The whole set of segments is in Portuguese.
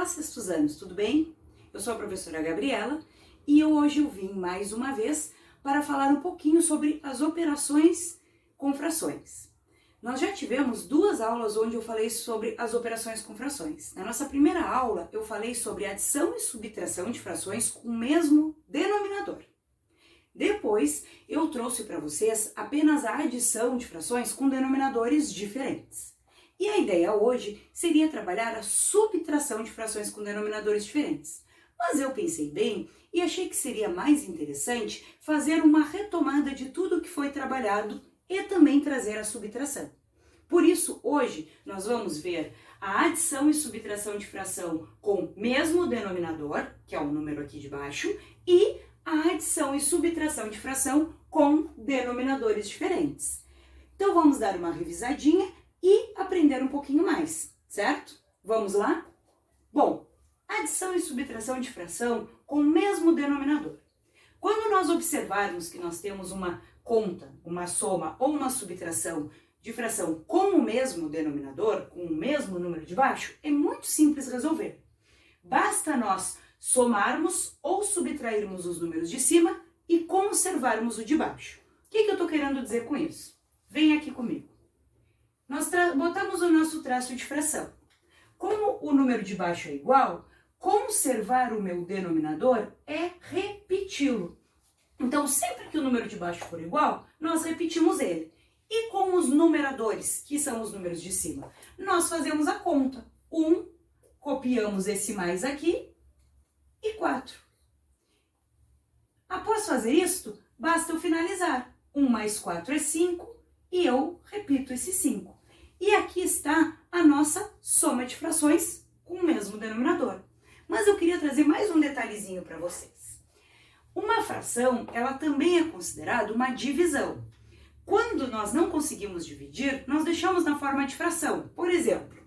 sextos anos, tudo bem? Eu sou a professora Gabriela e hoje eu vim mais uma vez para falar um pouquinho sobre as operações com frações. Nós já tivemos duas aulas onde eu falei sobre as operações com frações. Na nossa primeira aula eu falei sobre adição e subtração de frações com o mesmo denominador. Depois eu trouxe para vocês apenas a adição de frações com denominadores diferentes. E a ideia hoje seria trabalhar a subtração de frações com denominadores diferentes. Mas eu pensei bem e achei que seria mais interessante fazer uma retomada de tudo que foi trabalhado e também trazer a subtração. Por isso, hoje nós vamos ver a adição e subtração de fração com mesmo denominador, que é o número aqui de baixo, e a adição e subtração de fração com denominadores diferentes. Então vamos dar uma revisadinha e aprender um pouquinho mais, certo? Vamos lá? Bom, adição e subtração de fração com o mesmo denominador. Quando nós observarmos que nós temos uma conta, uma soma ou uma subtração de fração com o mesmo denominador, com o mesmo número de baixo, é muito simples resolver. Basta nós somarmos ou subtrairmos os números de cima e conservarmos o de baixo. O que eu estou querendo dizer com isso? Vem aqui comigo. Nós botamos o nosso traço de fração. Como o número de baixo é igual, conservar o meu denominador é repeti-lo. Então, sempre que o número de baixo for igual, nós repetimos ele. E com os numeradores, que são os números de cima, nós fazemos a conta. 1, copiamos esse mais aqui, e 4. Após fazer isto, basta eu finalizar. 1 mais 4 é 5, e eu repito esse 5. E aqui está a nossa soma de frações com o mesmo denominador. Mas eu queria trazer mais um detalhezinho para vocês. Uma fração, ela também é considerada uma divisão. Quando nós não conseguimos dividir, nós deixamos na forma de fração. Por exemplo,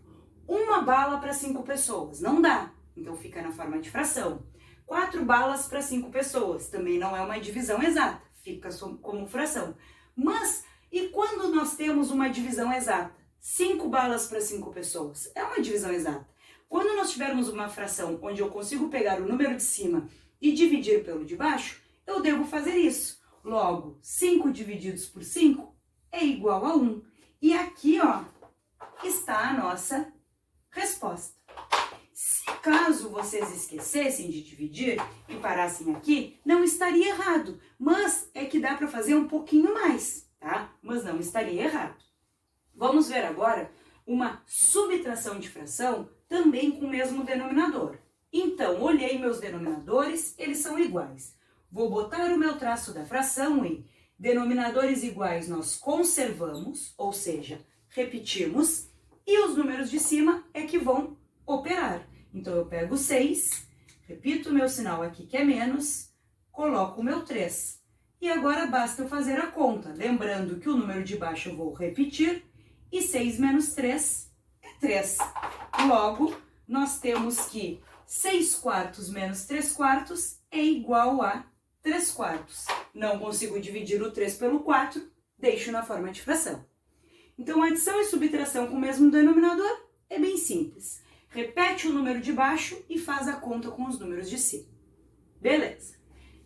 1 bala para 5 pessoas, não dá, então fica na forma de fração. 4 balas para 5 pessoas, também não é uma divisão exata, fica como fração. Mas, e quando nós temos uma divisão exata? 5 balas para 5 pessoas, é uma divisão exata. Quando nós tivermos uma fração onde eu consigo pegar o número de cima e dividir pelo de baixo, eu devo fazer isso. Logo, 5 divididos por 5 é igual a 1. E aqui, ó, está a nossa resposta. Se caso vocês esquecessem de dividir e parassem aqui, não estaria errado. Mas é que dá para fazer um pouquinho mais, tá? Mas não estaria errado. Vamos ver agora uma subtração de fração também com o mesmo denominador. Então, olhei meus denominadores, eles são iguais. Vou botar o meu traço da fração e denominadores iguais nós conservamos, ou seja, repetimos, e os números de cima é que vão operar. Então, eu pego 6, repito o meu sinal aqui que é menos, coloco o meu 3. E agora basta eu fazer a conta, lembrando que o número de baixo eu vou repetir, e 6 menos 3 é 3. Logo, nós temos que 6 quartos menos 3 quartos é igual a 3 quartos. Não consigo dividir o 3 pelo 4, deixo na forma de fração. Então, adição e subtração com o mesmo denominador é bem simples. Repete o número de baixo e faz a conta com os números de cima. Beleza.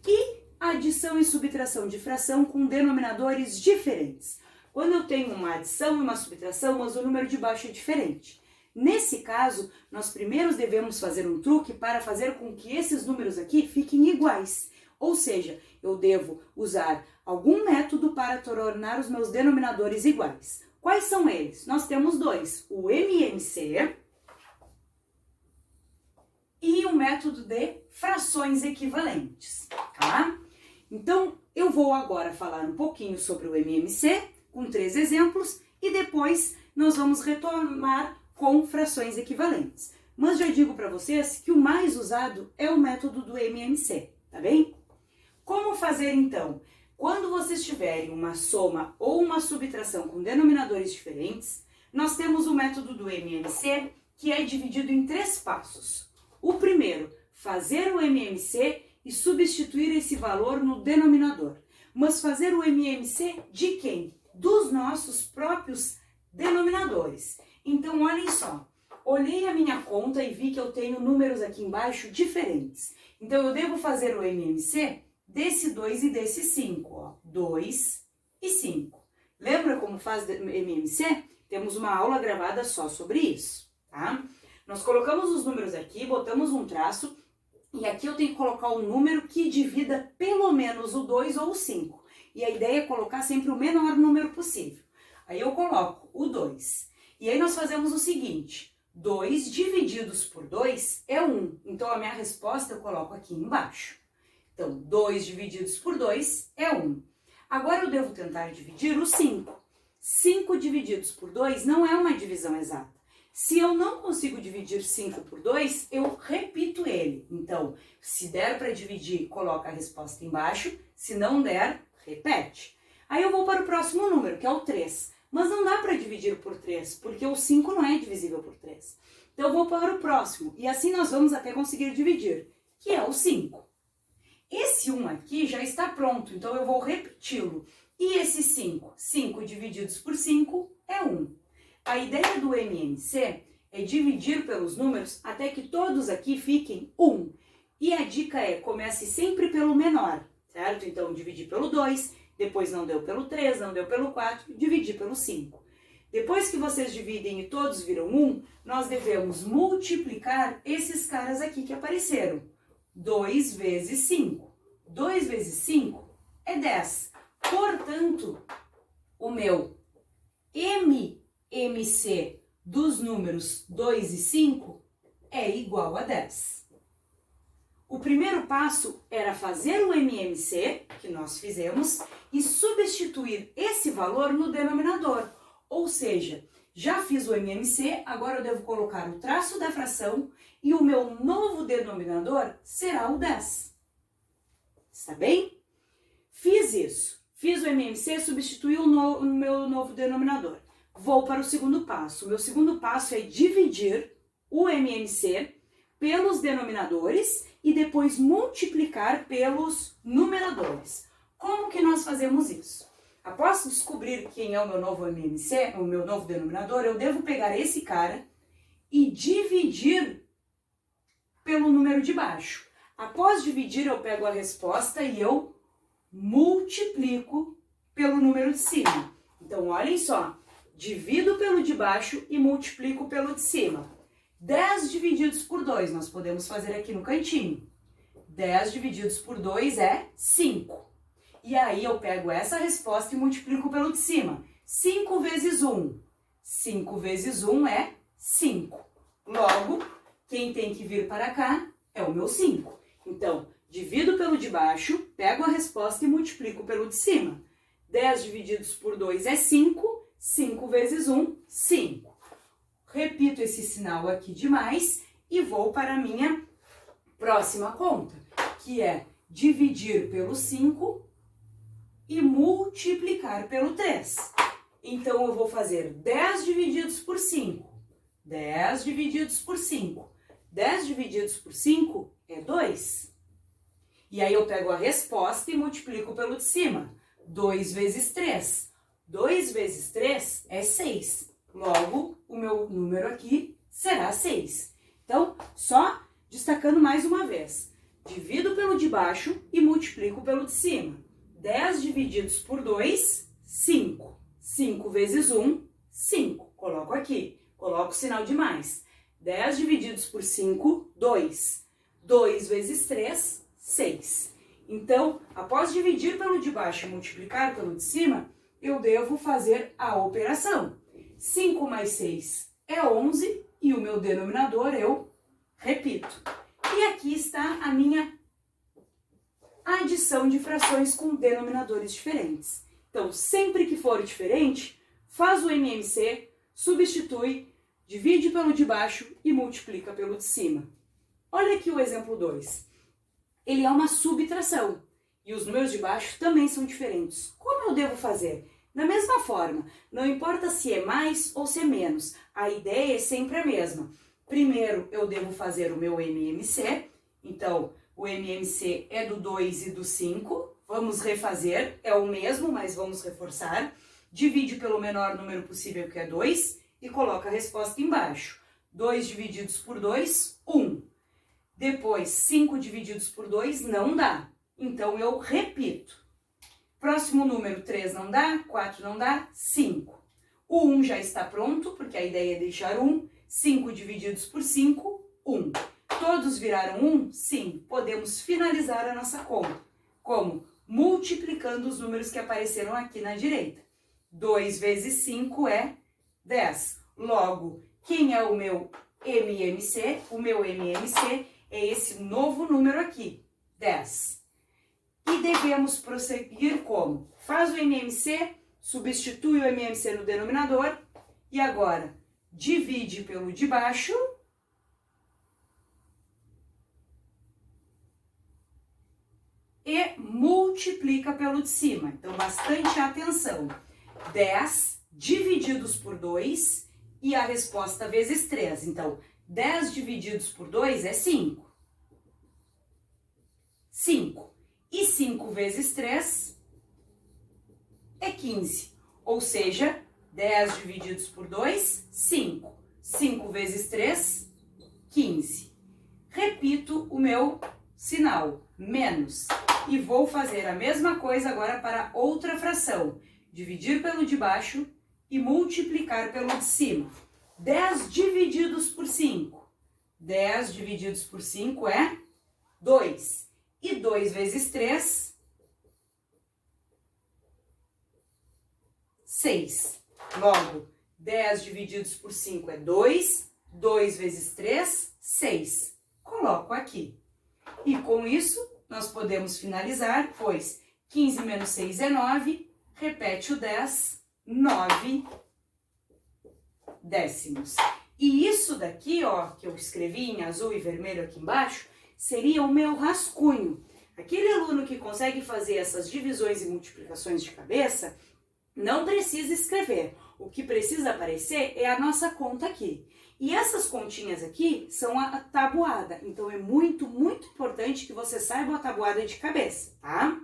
E adição e subtração de fração com denominadores diferentes. Quando eu tenho uma adição e uma subtração, mas o número de baixo é diferente. Nesse caso, nós primeiro devemos fazer um truque para fazer com que esses números aqui fiquem iguais. Ou seja, eu devo usar algum método para tornar os meus denominadores iguais. Quais são eles? Nós temos dois, o MMC e o método de frações equivalentes, tá? Então, eu vou agora falar um pouquinho sobre o MMC, com 3 exemplos, e depois nós vamos retomar com frações equivalentes. Mas já digo para vocês que o mais usado é o método do MMC, tá bem? Como fazer então? Quando vocês tiverem uma soma ou uma subtração com denominadores diferentes, nós temos o método do MMC, que é dividido em 3 passos. O primeiro, fazer o MMC e substituir esse valor no denominador. Mas fazer o MMC de quem? Dos nossos próprios denominadores. Então, olhem só, olhei a minha conta e vi que eu tenho números aqui embaixo diferentes. Então, eu devo fazer o MMC desse 2 e desse 5, ó. 2 e 5. Lembra como faz MMC? Temos uma aula gravada só sobre isso, tá? Nós colocamos os números aqui, botamos um traço, e aqui eu tenho que colocar um número que divida pelo menos o 2 ou o 5. E a ideia é colocar sempre o menor número possível. Aí eu coloco o 2. E aí nós fazemos o seguinte, 2 divididos por 2 é 1. Então a minha resposta eu coloco aqui embaixo. Então, 2 divididos por 2 é 1. Agora eu devo tentar dividir o 5. 5 divididos por 2 não é uma divisão exata. Se eu não consigo dividir 5 por 2, eu repito ele. Então, se der para dividir, coloca a resposta embaixo. Se não der, repete. Aí eu vou para o próximo número, que é o 3. Mas não dá para dividir por 3, porque o 5 não é divisível por 3. Então, eu vou para o próximo. E assim nós vamos até conseguir dividir, que é o 5. Esse 1 aqui já está pronto, então eu vou repeti-lo. E esse 5? 5 divididos por 5 é 1. A ideia do MMC é dividir pelos números até que todos aqui fiquem 1. E a dica é, comece sempre pelo menor, certo? Então, dividir pelo 2, depois não deu pelo 3, não deu pelo 4, dividir pelo 5. Depois que vocês dividem e todos viram 1, nós devemos multiplicar esses caras aqui que apareceram. 2 vezes 5. 2 vezes 5 é 10. Portanto, o meu MMC dos números 2 e 5 é igual a 10. O primeiro passo era fazer o MMC, que nós fizemos, e substituir esse valor no denominador. Ou seja, já fiz o MMC, agora eu devo colocar o traço da fração e o meu novo denominador será o 10. Está bem? Fiz isso. Fiz o MMC, substituí o meu novo denominador. Vou para o segundo passo. O meu segundo passo é dividir o MMC pelos denominadores e depois multiplicar pelos numeradores. Como que nós fazemos isso? Após descobrir quem é o meu novo MMC, o meu novo denominador, eu devo pegar esse cara e dividir pelo número de baixo. Após dividir, eu pego a resposta e eu multiplico pelo número de cima. Então, olhem só, divido pelo de baixo e multiplico pelo de cima. 10 divididos por 2, nós podemos fazer aqui no cantinho. 10 divididos por 2 é 5. E aí eu pego essa resposta e multiplico pelo de cima. 5 vezes 1. 5 vezes 1 é 5. Logo, quem tem que vir para cá é o meu 5. Então, divido pelo de baixo, pego a resposta e multiplico pelo de cima. 10 divididos por 2 é 5. 5 vezes 1, 5. Repito esse sinal aqui de mais e vou para a minha próxima conta, que é dividir pelo 5 e multiplicar pelo 3. Então, eu vou fazer 10 divididos por 5. 10 divididos por 5. 10 divididos por 5 é 2. E aí eu pego a resposta e multiplico pelo de cima. 2 vezes 3. 2 vezes 3 é 6. Logo, o meu número aqui será 6. Então, só destacando mais uma vez. Divido pelo de baixo e multiplico pelo de cima. 10 divididos por 2, 5. 5 vezes 1, 5. Coloco aqui. Coloco o sinal de mais. 10 divididos por 5, 2. 2 vezes 3, 6. Então, após dividir pelo de baixo e multiplicar pelo de cima, eu devo fazer a operação. 5 mais 6 é 11 e o meu denominador eu repito. E aqui está a minha adição de frações com denominadores diferentes. Então, sempre que for diferente, faz o MMC, substitui, divide pelo de baixo e multiplica pelo de cima. Olha aqui o exemplo 2. Ele é uma subtração e os números de baixo também são diferentes. Como eu devo fazer? Da mesma forma, não importa se é mais ou se é menos, a ideia é sempre a mesma. Primeiro, eu devo fazer o meu MMC, então o MMC é do 2 e do 5, vamos refazer, é o mesmo, mas vamos reforçar. Divide pelo menor número possível, que é 2, e coloca a resposta embaixo. 2 divididos por 2, 1. Depois, 5 divididos por 2 não dá. Então, eu repito. Próximo número, 3 não dá, 4 não dá, 5. O 1 já está pronto, porque a ideia é deixar 1. 5 divididos por 5, 1. Todos viraram 1? Sim. Podemos finalizar a nossa conta. Como? Multiplicando os números que apareceram aqui na direita. 2 vezes 5 é 10. Logo, quem é o meu MMC? O meu MMC é esse novo número aqui, 10. E devemos prosseguir como? Faz o MMC, substitui o MMC no denominador e agora divide pelo de baixo e multiplica pelo de cima. Então, bastante atenção. 10 divididos por 2 e a resposta vezes 3. Então, 10 divididos por 2 é 5. 5. E 5 vezes 3 é 15. Ou seja, 10 divididos por 2, 5. 5 vezes 3, 15. Repito o meu sinal, menos. E vou fazer a mesma coisa agora para outra fração. Dividir pelo de baixo e multiplicar pelo de cima. 10 divididos por 5. 10 divididos por 5 é 2. E 2 vezes 3, 6. Logo, 10 divididos por 5 é 2. 2 vezes 3, 6. Coloco aqui. E com isso, nós podemos finalizar, pois 15 menos 6 é 9. Repete o 10, 9 décimos. E isso daqui, ó, que eu escrevi em azul e vermelho aqui embaixo, seria o meu rascunho. Aquele aluno que consegue fazer essas divisões e multiplicações de cabeça, não precisa escrever. O que precisa aparecer é a nossa conta aqui. E essas continhas aqui são a tabuada. Então, é muito, muito importante que você saiba a tabuada de cabeça, tá?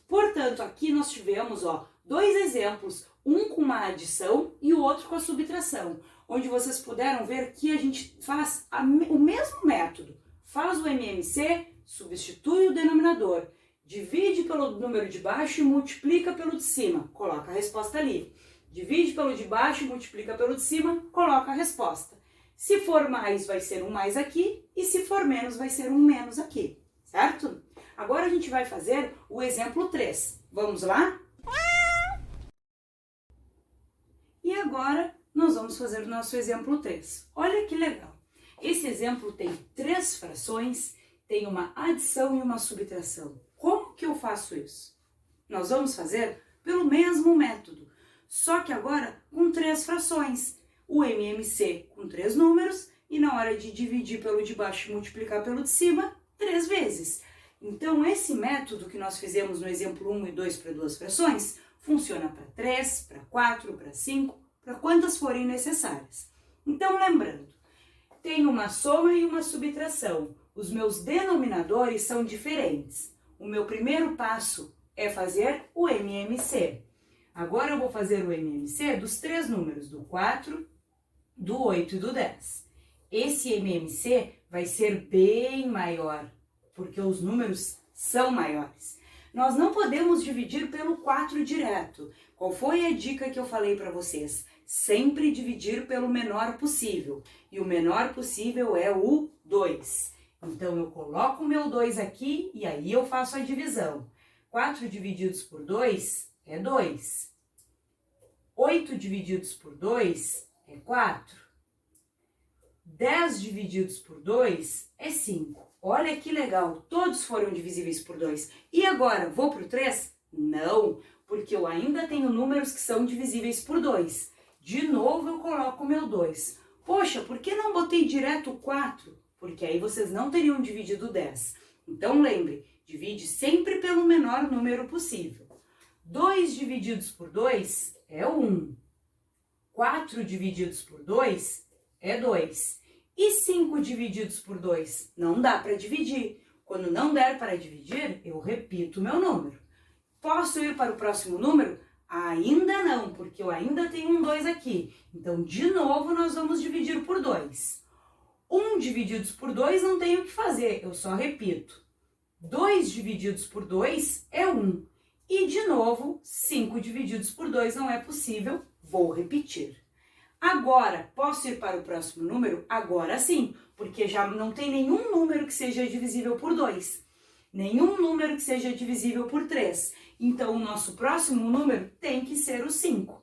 Portanto, aqui nós tivemos, ó, dois exemplos, um com uma adição e o outro com a subtração, onde vocês puderam ver que a gente faz o mesmo método. Faz o MMC, substitui o denominador, divide pelo número de baixo e multiplica pelo de cima, coloca a resposta ali. Divide pelo de baixo e multiplica pelo de cima, coloca a resposta. Se for mais, vai ser um mais aqui, e se for menos, vai ser um menos aqui, certo? Agora a gente vai fazer o exemplo 3. Vamos lá? E agora nós vamos fazer o nosso exemplo 3. Olha que legal! Esse exemplo tem 3 frações, tem uma adição e uma subtração. Como que eu faço isso? Nós vamos fazer pelo mesmo método, só que agora com 3 frações. O MMC com 3 números e na hora de dividir pelo de baixo e multiplicar pelo de cima, 3 vezes. Então, esse método que nós fizemos no exemplo 1 e 2 para 2 frações, funciona para 3, para 4, para 5, para quantas forem necessárias. Então, lembrando, tem uma soma e uma subtração. Os meus denominadores são diferentes. O meu primeiro passo é fazer o MMC. Agora eu vou fazer o MMC dos 3 números, do 4, do 8 e do 10. Esse MMC vai ser bem maior, porque os números são maiores. Nós não podemos dividir pelo 4 direto. Qual foi a dica que eu falei para vocês? Sempre dividir pelo menor possível. E o menor possível é o 2. Então, eu coloco o meu 2 aqui e aí eu faço a divisão. 4 divididos por 2 é 2. 8 divididos por 2 é 4. 10 divididos por 2 é 5. Olha que legal, todos foram divisíveis por 2. E agora, vou para o 3? Não, porque eu ainda tenho números que são divisíveis por 2. De novo eu coloco o meu 2. Poxa, por que não botei direto o 4? Porque aí vocês não teriam dividido 10. Então lembre, divide sempre pelo menor número possível. 2 divididos por 2 é 1. 4 divididos por 2 é 2. E 5 divididos por 2? Não dá para dividir. Quando não der para dividir, eu repito o meu número. Posso ir para o próximo número? Ainda não, porque eu ainda tenho um 2 aqui. Então, de novo, nós vamos dividir por 2. 1 divididos por 2 não tenho o que fazer, eu só repito. 2 divididos por 2 é 1. E, de novo, 5 divididos por 2 não é possível, vou repetir. Agora, posso ir para o próximo número? Agora sim, porque já não tem nenhum número que seja divisível por 2. Nenhum número que seja divisível por 3. Então, o nosso próximo número tem que ser o 5.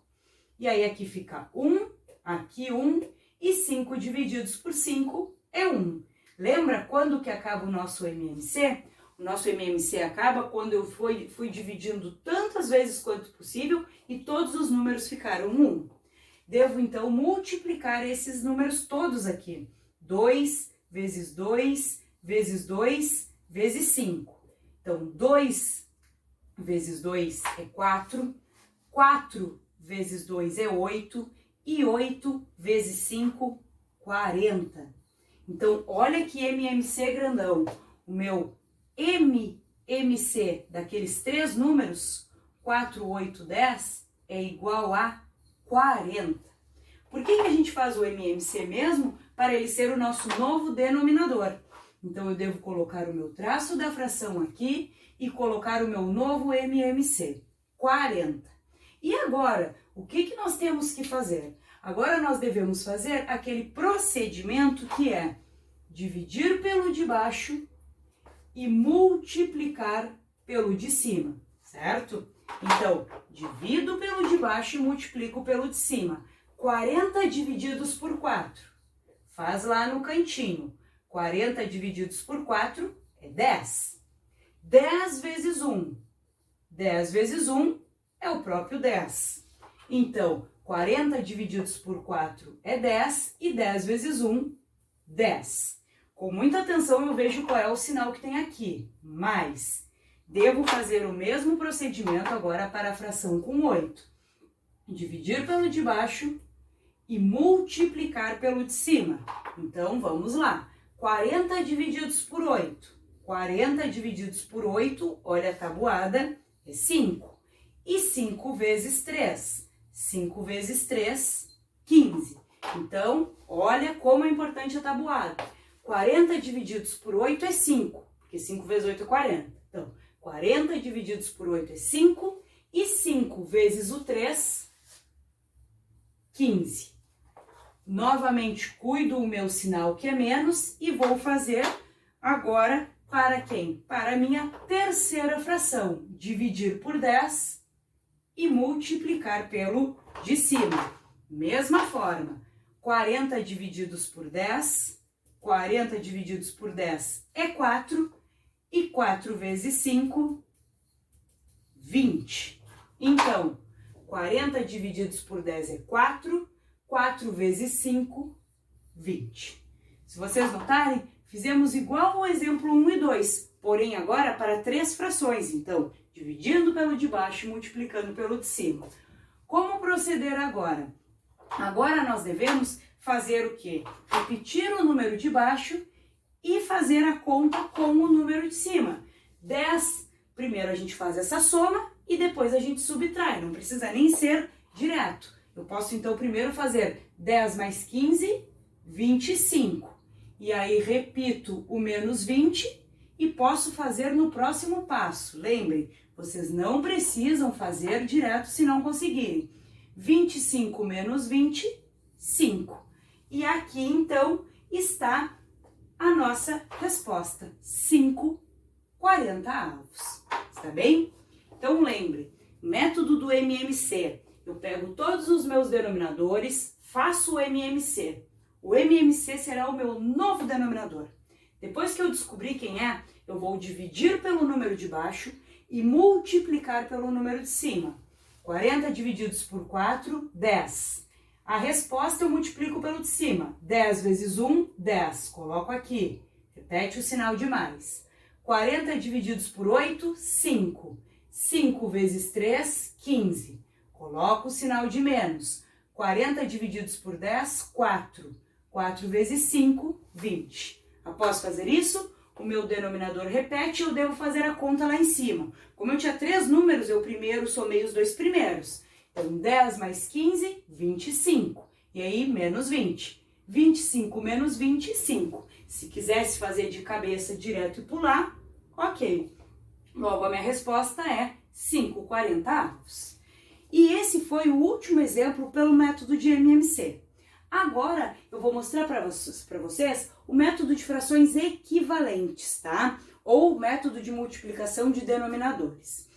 E aí, aqui fica 1, aqui 1, e 5 divididos por 5 é 1. Lembra quando que acaba o nosso MMC? O nosso MMC acaba quando eu fui dividindo tantas vezes quanto possível e todos os números ficaram 1. Devo, então, multiplicar esses números todos aqui. 2 vezes 2 vezes 2 vezes 5. Então, 2 vezes 2 é 4, 4 vezes 2 é 8 e 8 vezes 5, 40. Então, olha que MMC grandão. O meu MMC daqueles 3 números, 4, 8, 10, é igual a 40. Por que a gente faz o MMC mesmo? Para ele ser o nosso novo denominador. Então, eu devo colocar o meu traço da fração aqui e colocar o meu novo MMC, 40. E agora, o que nós temos que fazer? Agora nós devemos fazer aquele procedimento que é dividir pelo de baixo e multiplicar pelo de cima, certo? Então, divido pelo de baixo e multiplico pelo de cima. 40 divididos por 4. Faz lá no cantinho. 40 divididos por 4 é 10. 10 vezes 1. 10 vezes 1 é o próprio 10. Então, 40 divididos por 4 é 10 e 10 vezes 1, 10. Com muita atenção eu vejo qual é o sinal que tem aqui, mais. Devo fazer o mesmo procedimento agora para a fração com 8. Dividir pelo de baixo e multiplicar pelo de cima. Então, vamos lá. 40 divididos por 8. 40 divididos por 8, olha a tabuada, é 5. E 5 vezes 3. 5 vezes 3, 15. Então, olha como é importante a tabuada. 40 divididos por 8 é 5, porque 5 vezes 8 é 40. Então, 40 divididos por 8 é 5, e 5 vezes o 3, 15. Novamente, cuido o meu sinal que é menos e vou fazer agora para quem? Para a minha terceira fração. Dividir por 10 e multiplicar pelo de cima. Mesma forma, 40 divididos por 10, 40 divididos por 10 é 4, e 4 vezes 5, 20. Então, 40 divididos por 10 é 4, 4 vezes 5, 20. Se vocês notarem, fizemos igual ao exemplo 1 e 2, porém agora para 3 frações. Então, dividindo pelo de baixo e multiplicando pelo de cima. Como proceder agora? Agora nós devemos fazer o quê? Repetir o número de baixo e fazer a conta com o número de cima. 10, primeiro a gente faz essa soma e depois a gente subtrai, não precisa nem ser direto. Eu posso então primeiro fazer 10 mais 15, 25. E aí repito o menos 20 e posso fazer no próximo passo. Lembrem, vocês não precisam fazer direto se não conseguirem. 25 menos 20, 5. E aqui então está a nossa resposta, 5, 40 avos. Está bem? Então lembre, método do MMC. Eu pego todos os meus denominadores, faço o MMC. O MMC será o meu novo denominador. Depois que eu descobrir quem é, eu vou dividir pelo número de baixo e multiplicar pelo número de cima. 40 divididos por 4, 10. A resposta eu multiplico pelo de cima. 10 vezes 1, 10. Coloco aqui. Repete o sinal de mais. 40 divididos por 8, 5. 5 vezes 3, 15. Coloco o sinal de menos. 40 divididos por 10, 4. 4 vezes 5, 20. Após fazer isso, o meu denominador repete, eu devo fazer a conta lá em cima. Como eu tinha 3 números, eu primeiro somei os 2 primeiros. Então, 10 mais 15, 25. E aí, menos 20. 25 menos 25. Se quisesse fazer de cabeça direto e pular, ok. Logo, a minha resposta é 5/40. E esse foi o último exemplo pelo método de MMC. Agora, eu vou mostrar para vocês o método de frações equivalentes, tá? Ou o método de multiplicação de denominadores.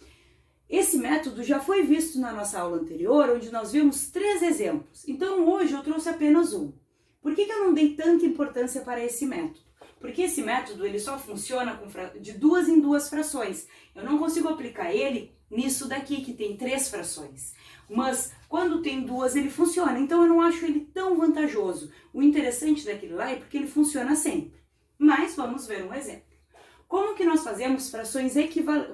Esse método já foi visto na nossa aula anterior, onde nós vimos 3 exemplos. Então, hoje eu trouxe apenas um. Por que eu não dei tanta importância para esse método? Porque esse método ele só funciona de 2 em 2 frações. Eu não consigo aplicar ele nisso daqui, que tem 3 frações. Mas quando tem 2 ele funciona, então eu não acho ele tão vantajoso. O interessante daquele lá é porque ele funciona sempre. Mas vamos ver um exemplo. Como que nós fazemos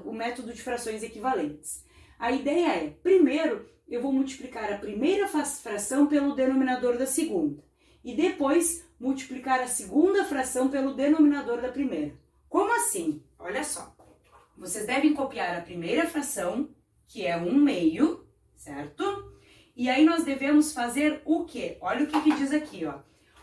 o método de frações equivalentes? A ideia é, primeiro, eu vou multiplicar a primeira fração pelo denominador da segunda. E depois, multiplicar a segunda fração pelo denominador da primeira. Como assim? Olha só. Vocês devem copiar a primeira fração, que é 1/2, certo? E aí nós devemos fazer o quê? Olha o que diz aqui, ó.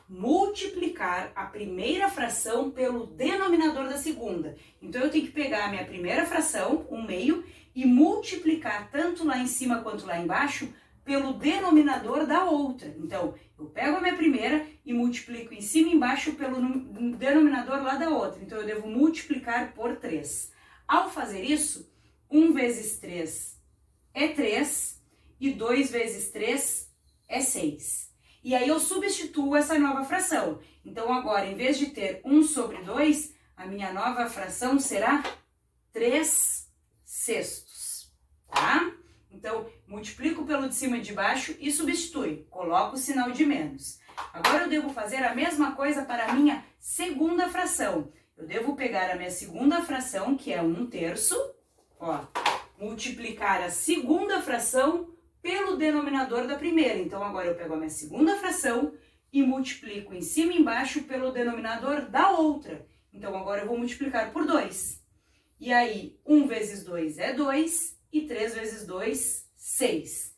Multiplicar a primeira fração pelo denominador da segunda. Então, eu tenho que pegar a minha primeira fração, 1/2, e multiplicar tanto lá em cima quanto lá embaixo pelo denominador da outra. Então, eu pego a minha primeira e multiplico em cima e embaixo pelo denominador lá da outra. Então, eu devo multiplicar por 3. Ao fazer isso, 1 vezes 3 é 3 e 2 vezes 3 é 6. E aí eu substituo essa nova fração. Então agora, em vez de ter 1/2, a minha nova fração será 3/6, tá? Então, multiplico pelo de cima e de baixo e substitui. Coloco o sinal de menos. Agora eu devo fazer a mesma coisa para a minha segunda fração. Eu devo pegar a minha segunda fração, que é 1/3, ó, multiplicar a segunda fração pelo denominador da primeira. Então, agora eu pego a minha segunda fração e multiplico em cima e embaixo pelo denominador da outra. Então, agora eu vou multiplicar por 2. E aí, 1 vezes 2 é 2 e 3 vezes 2, 6.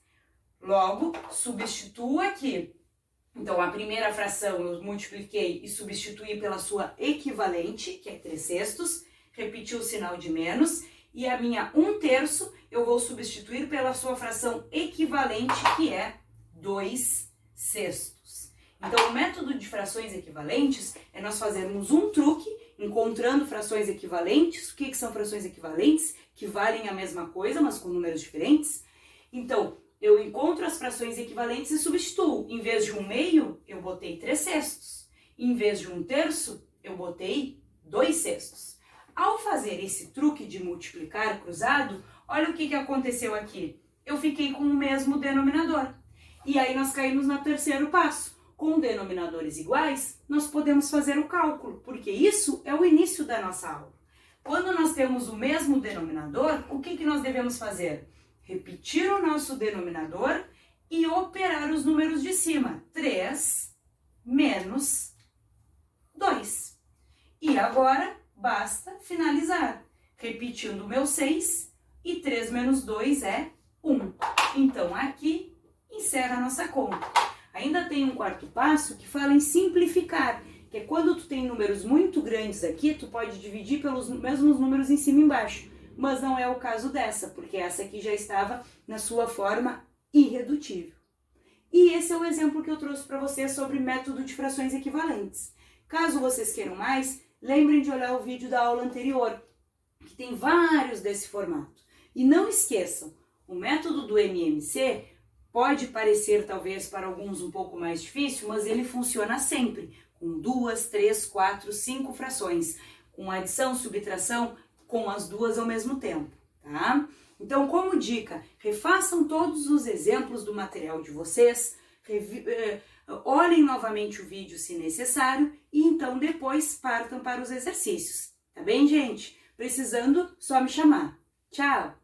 Logo, substituo aqui. Então, a primeira fração eu multipliquei e substituí pela sua equivalente, que é 3/6, repeti o sinal de menos, e a minha 1/3 eu vou substituir pela sua fração equivalente, que é 2/6. Então, o método de frações equivalentes é nós fazermos um truque, encontrando frações equivalentes. O que são frações equivalentes? Que valem a mesma coisa, mas com números diferentes. Então, eu encontro as frações equivalentes e substituo. Em vez de 1/2, eu botei 3/6. Em vez de 1/3, eu botei 2/6. Ao fazer esse truque de multiplicar cruzado, olha o que aconteceu aqui. Eu fiquei com o mesmo denominador. E aí nós caímos no terceiro passo. Com denominadores iguais, nós podemos fazer o cálculo, porque isso é o início da nossa aula. Quando nós temos o mesmo denominador, o que nós devemos fazer? Repetir o nosso denominador e operar os números de cima. 3 menos 2. E agora, basta finalizar. Repetindo o meu 6, e 3 menos 2 é 1. Então, aqui, encerra a nossa conta. Ainda tem um quarto passo que fala em simplificar, que é quando tu tem números muito grandes aqui, tu pode dividir pelos mesmos números em cima e embaixo. Mas não é o caso dessa, porque essa aqui já estava na sua forma irredutível. E esse é o exemplo que eu trouxe para vocês sobre método de frações equivalentes. Caso vocês queiram mais, lembrem de olhar o vídeo da aula anterior, que tem vários desse formato. E não esqueçam, o método do MMC pode parecer talvez para alguns um pouco mais difícil, mas ele funciona sempre, com 2, 3, 4, 5 frações, com adição, subtração, com as duas ao mesmo tempo, tá? Então, como dica, refaçam todos os exemplos do material de vocês, olhem novamente o vídeo se necessário e então depois partam para os exercícios, tá bem, gente? Precisando, só me chamar. Tchau!